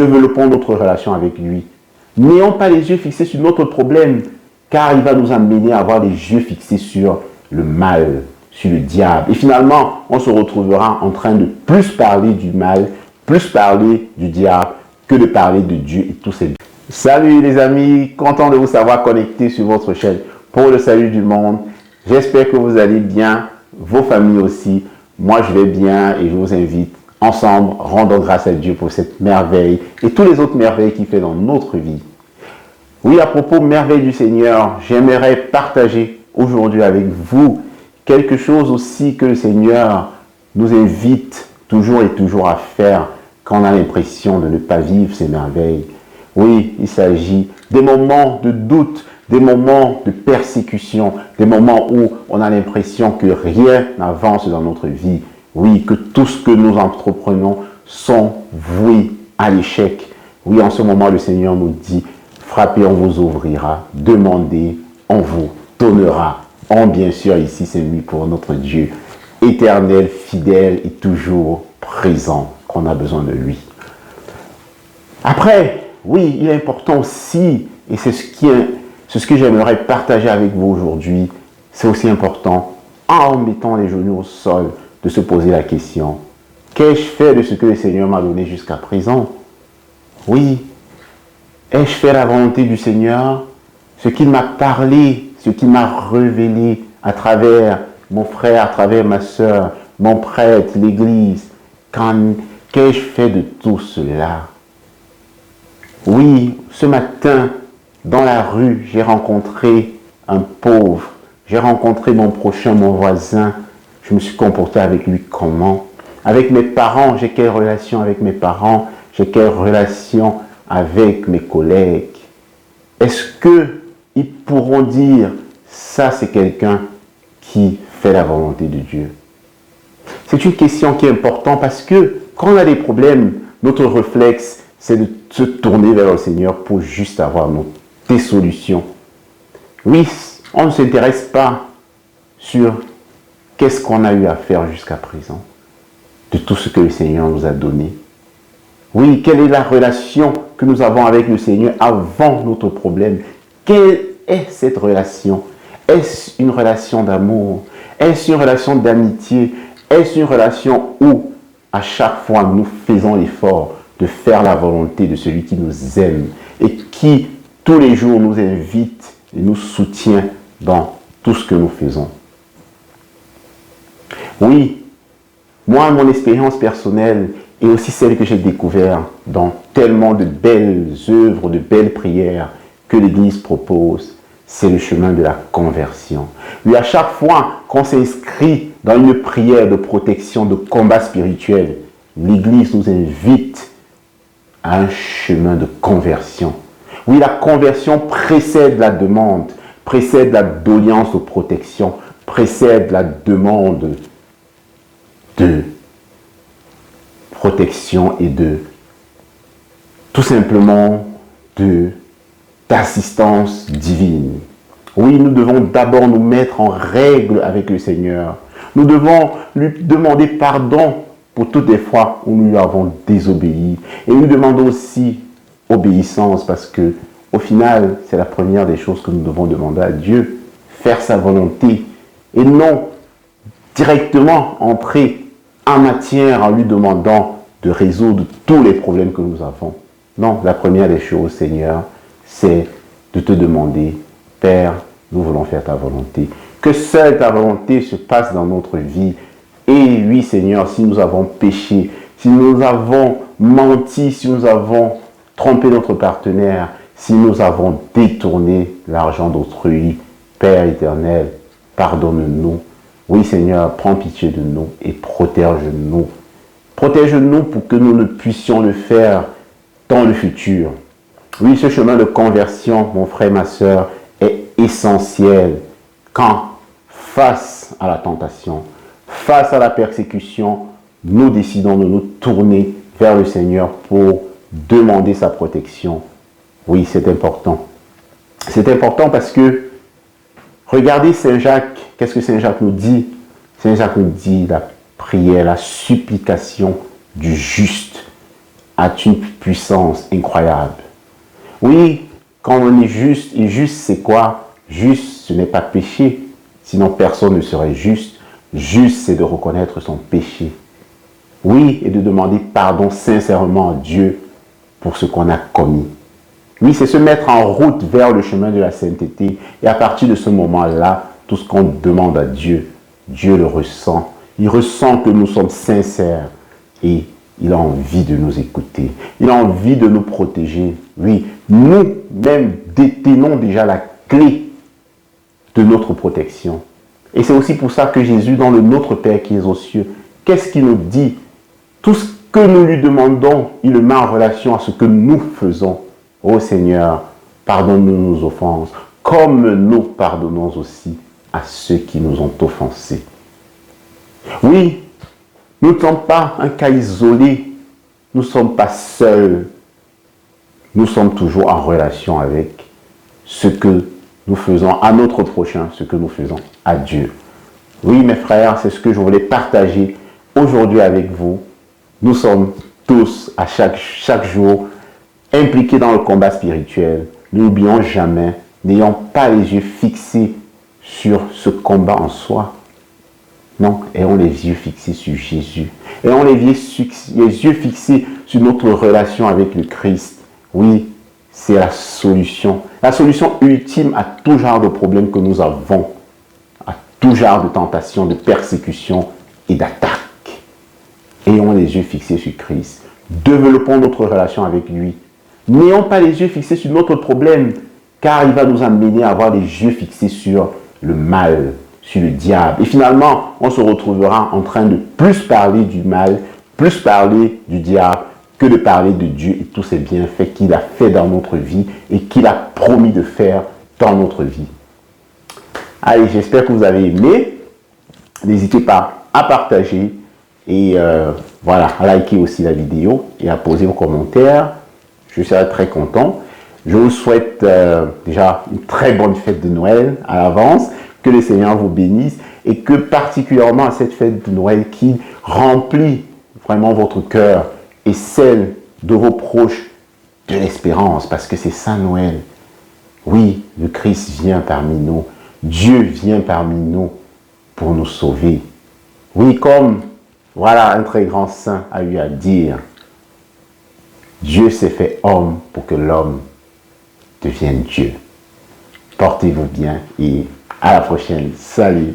développons notre relation avec lui. N'ayons pas les yeux fixés sur notre problème, car il va nous amener à avoir les yeux fixés sur le mal, sur le diable. Et finalement, on se retrouvera en train de plus parler du mal, plus parler du diable, que de parler de Dieu et tous ses biens. Salut les amis, content de vous savoir connecté sur votre chaîne pour le salut du monde. J'espère que vous allez bien, vos familles aussi. Moi, je vais bien et je vous invite ensemble, rendons grâce à Dieu pour cette merveille et toutes les autres merveilles qu'il fait dans notre vie. Oui, à propos merveille du Seigneur, j'aimerais partager aujourd'hui avec vous quelque chose aussi que le Seigneur nous invite toujours et toujours à faire quand on a l'impression de ne pas vivre ces merveilles. Oui, il s'agit des moments de doute, des moments de persécution, des moments où on a l'impression que rien n'avance dans notre vie. Oui, que tout ce que nous entreprenons sont voués à l'échec. Oui, en ce moment, le Seigneur nous dit, frappez, on vous ouvrira, demandez, on vous donnera. Bien sûr, ici, c'est lui pour notre Dieu, éternel, fidèle et toujours présent, qu'on a besoin de lui. Après, oui, il est important aussi, et c'est ce que j'aimerais partager avec vous aujourd'hui, c'est aussi important, en mettant les genoux au sol, de se poser la question, qu'ai-je fait de ce que le Seigneur m'a donné jusqu'à présent? Oui, ai-je fait la volonté du Seigneur? Ce qu'il m'a parlé, ce qu'il m'a révélé à travers mon frère, à travers ma soeur, mon prêtre, l'église, qu'ai-je fait de tout cela? Oui, ce matin, dans la rue, j'ai rencontré un pauvre, j'ai rencontré mon prochain, mon voisin. Je me suis comporté avec lui comment? Avec mes parents, j'ai quelle relation avec mes parents? J'ai quelle relation avec mes collègues? Est-ce qu'ils pourront dire, ça c'est quelqu'un qui fait la volonté de Dieu? C'est une question qui est importante parce que quand on a des problèmes, notre réflexe, c'est de se tourner vers le Seigneur pour juste avoir des solutions. Oui, on ne s'intéresse pas sur qu'est-ce qu'on a eu à faire jusqu'à présent de tout ce que le Seigneur nous a donné. Oui, quelle est la relation que nous avons avec le Seigneur avant notre problème? Quelle est cette relation? Est-ce une relation d'amour? Est-ce une relation d'amitié? Est-ce une relation où à chaque fois nous faisons l'effort de faire la volonté de celui qui nous aime et qui tous les jours nous invite et nous soutient dans tout ce que nous faisons? Oui, moi, mon expérience personnelle et aussi celle que j'ai découverte dans tellement de belles œuvres, de belles prières que l'Église propose, c'est le chemin de la conversion. Oui, à chaque fois qu'on s'inscrit dans une prière de protection, de combat spirituel, l'Église nous invite à un chemin de conversion. Oui, la conversion précède la demande, précède la doléance de protection, précède la demande de protection et de tout simplement d'assistance divine. Oui, nous devons d'abord nous mettre en règle avec le Seigneur. Nous devons lui demander pardon pour toutes les fois où nous lui avons désobéi. Et nous demandons aussi obéissance parce que au final, c'est la première des choses que nous devons demander à Dieu. Faire sa volonté et non directement entrer en matière en lui demandant de résoudre tous les problèmes que nous avons. Non, la première des choses, Seigneur, c'est de te demander, Père, nous voulons faire ta volonté. Que seule ta volonté se passe dans notre vie. Et oui, Seigneur, si nous avons péché, si nous avons menti, si nous avons trompé notre partenaire, si nous avons détourné l'argent d'autrui, Père éternel, pardonne-nous. Oui, Seigneur, prends pitié de nous et protège-nous. Protège-nous pour que nous ne puissions le faire dans le futur. Oui, ce chemin de conversion, mon frère, ma soeur, est essentiel quand, face à la tentation, face à la persécution, nous décidons de nous tourner vers le Seigneur pour demander sa protection. Oui, c'est important. C'est important parce que, regardez Saint Jacques, qu'est-ce que Saint Jacques nous dit? Saint Jacques nous dit la prière, la supplication du juste a une puissance incroyable. Oui, quand on est juste, et juste c'est quoi? Juste, ce n'est pas péché, sinon personne ne serait juste. Juste, c'est de reconnaître son péché. Oui, et de demander pardon sincèrement à Dieu pour ce qu'on a commis. Oui, c'est se mettre en route vers le chemin de la sainteté. Et à partir de ce moment-là, tout ce qu'on demande à Dieu, Dieu le ressent. Il ressent que nous sommes sincères et il a envie de nous écouter. Il a envie de nous protéger. Oui, nous-mêmes détenons déjà la clé de notre protection. Et c'est aussi pour ça que Jésus, dans le Notre Père qui est aux cieux, qu'est-ce qu'il nous dit? Tout ce que nous lui demandons, il le met en relation à ce que nous faisons. Ô Seigneur, pardonne-nous nos offenses, comme nous pardonnons aussi à ceux qui nous ont offensés. Oui, nous ne sommes pas un cas isolé, nous ne sommes pas seuls. Nous sommes toujours en relation avec ce que nous faisons à notre prochain, ce que nous faisons à Dieu. Oui, mes frères, c'est ce que je voulais partager aujourd'hui avec vous. Nous sommes tous, à chaque jour, impliqués dans le combat spirituel. N'oublions jamais, n'ayons pas les yeux fixés sur ce combat en soi. Non, ayons les yeux fixés sur Jésus. Ayons les yeux fixés sur notre relation avec le Christ. Oui, c'est la solution ultime à tout genre de problème que nous avons, à tout genre de tentation, de persécution et d'attaque. Ayons les yeux fixés sur Christ. Développons notre relation avec lui. N'ayons pas les yeux fixés sur notre problème, car il va nous amener à avoir les yeux fixés sur le mal, sur le diable. Et finalement, on se retrouvera en train de plus parler du mal, plus parler du diable, que de parler de Dieu et tous ses bienfaits qu'il a fait dans notre vie et qu'il a promis de faire dans notre vie. Allez, j'espère que vous avez aimé. N'hésitez pas à partager et voilà, à liker aussi la vidéo et à poser vos commentaires. Je serai très content. Je vous souhaite déjà une très bonne fête de Noël à l'avance. Que le Seigneur vous bénisse et que particulièrement à cette fête de Noël qui remplit vraiment votre cœur et celle de vos proches de l'espérance, parce que c'est ça Noël. Oui, le Christ vient parmi nous. Dieu vient parmi nous pour nous sauver. Oui, comme voilà un très grand saint a eu à dire, Dieu s'est fait homme pour que l'homme devienne Dieu. Portez-vous bien et à la prochaine. Salut!